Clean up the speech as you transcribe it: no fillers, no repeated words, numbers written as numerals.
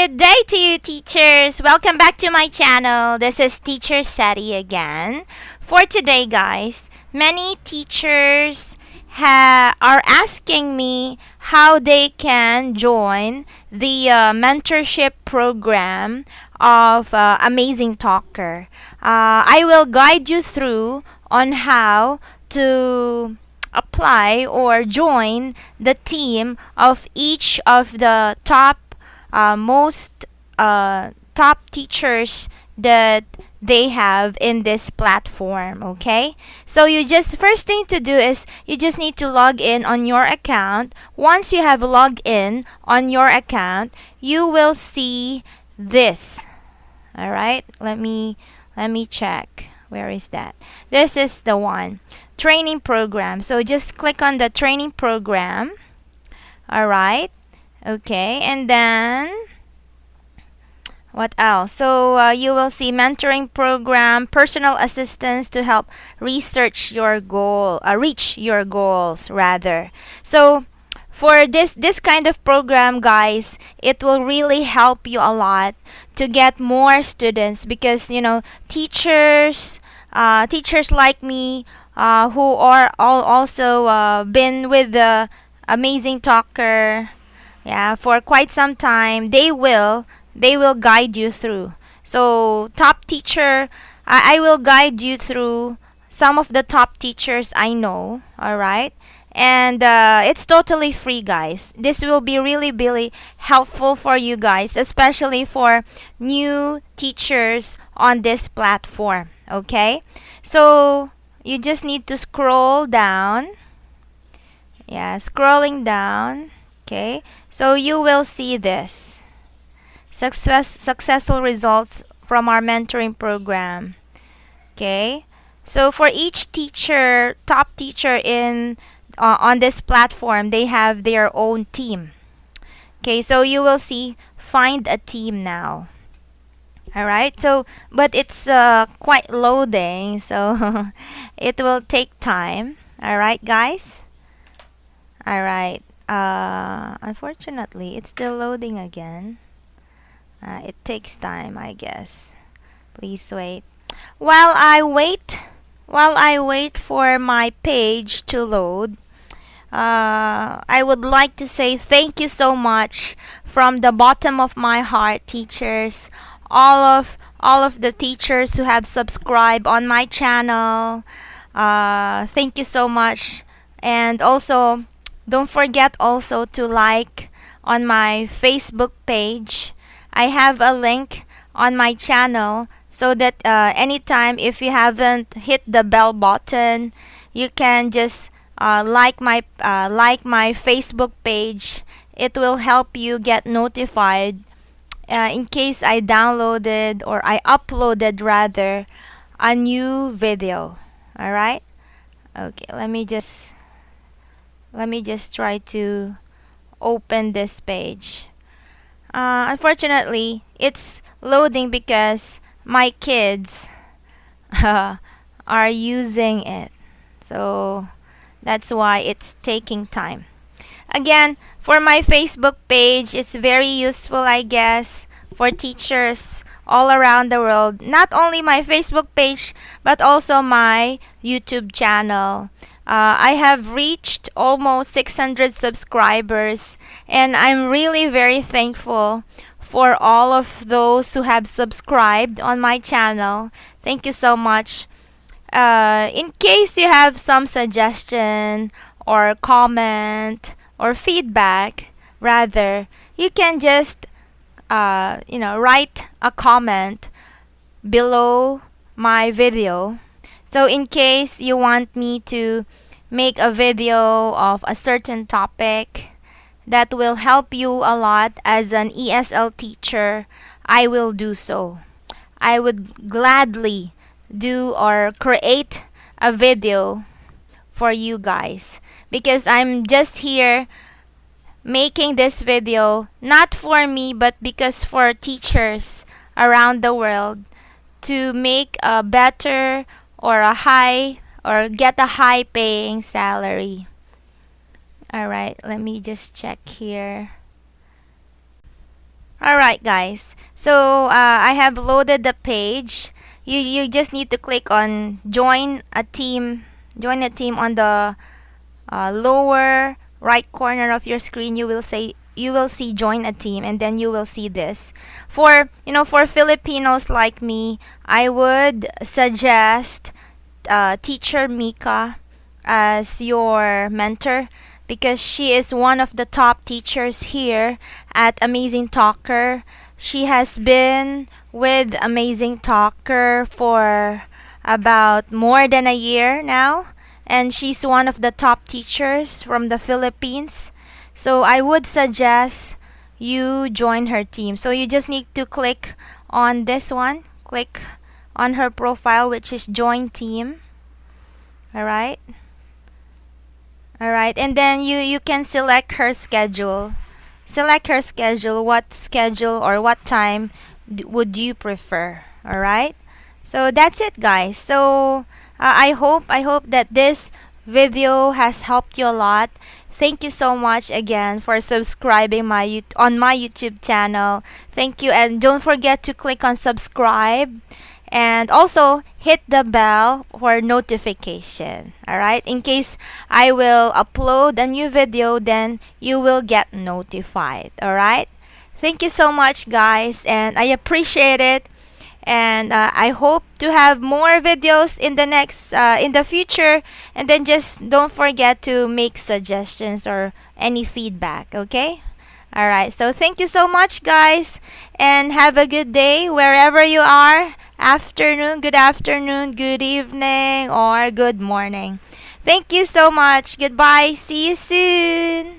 Good day to you, teachers. Welcome back to my channel. This is Teacher Seti again. For today, guys, many teachers are asking me how they can join the mentorship program of Amazing Talker. I will guide you through on how to apply or join the team of each of the most top teachers that they have in this platform. Okay, so you just first thing to do is you just need to log in on your account. Once you have logged in on your account, you will see this. All right, let me check. Where is that? This is the one, training program. So just click on the training program. All right. Okay, and then what else? So you will see mentoring program, personal assistance to help reach your goals rather. So for this kind of program, guys, it will really help you a lot to get more students, because teachers like me, who are all also been with the Amazing Talker, yeah, for quite some time, they will guide you through. So top teacher, I will guide you through some of the top teachers I know. All right, and it's totally free, guys. This will be really really helpful for you guys, especially for new teachers on this platform. Okay, so you just need to scroll down. Yeah, scrolling down. Okay, so you will see this successful results from our mentoring program. Okay, so for each teacher, top teacher in on this platform, they have their own team. Okay, so you will see find a team now. All right, so but it's quite loading, so it will take time. All right, guys. All right. Unfortunately, it's still loading again. It takes time, I guess. Please wait. While I wait for my page to load, I would like to say thank you so much from the bottom of my heart, teachers. All of the teachers who have subscribed on my channel. Thank you so much, and also don't forget also to like on my Facebook page. I have a link on my channel so that anytime if you haven't hit the bell button, you can just like my Facebook page. It will help you get notified in case I downloaded or I uploaded rather a new video. All right. Okay. Let me just try to open this page. Unfortunately, it's loading because my kids are using it. So that's why it's taking time. Again, for my Facebook page, it's very useful, I guess, for teachers all around the world. Not only my Facebook page, but also my YouTube channel. I have reached almost 600 subscribers, and I'm really very thankful for all of those who have subscribed on my channel. Thank you so much. In case you have some suggestion or comment or feedback, rather, you can just write a comment below my video. So in case you want me to make a video of a certain topic that will help you a lot as an ESL teacher, I will do so. I would gladly do or create a video for you guys, because I'm just here making this video not for me but because for teachers around the world to make a better or a high or get a high paying salary. All right, let me just check here. Alright, guys. So I have loaded the page. You just need to click on join a team. Join a team on the lower right corner of your screen. You will see join a team, and then you will see this. For Filipinos like me, I would suggest teacher Mika as your mentor, because she is one of the top teachers here at Amazing Talker. She has been with Amazing Talker for about more than a year now, and she's one of the top teachers from the Philippines. So I would suggest you join her team. So you just need to click on this one, click on her profile, which is join team. All right. All right, and then you can select her schedule. Select her schedule. What schedule or what time would you prefer? All right. So that's it, guys. So I hope that this video has helped you a lot. Thank you so much again for subscribing on my YouTube channel. Thank you, and don't forget to click on subscribe, and also hit the bell for notification. All right, in case I will upload a new video, then you will get notified. All right, thank you so much, guys, and I appreciate it. And I hope to have more videos in the future. And then just don't forget to make suggestions or any feedback. Okay. All right. So thank you so much, guys, and have a good day wherever you are. Afternoon, good evening, or good morning. Thank you so much. Goodbye. See you soon.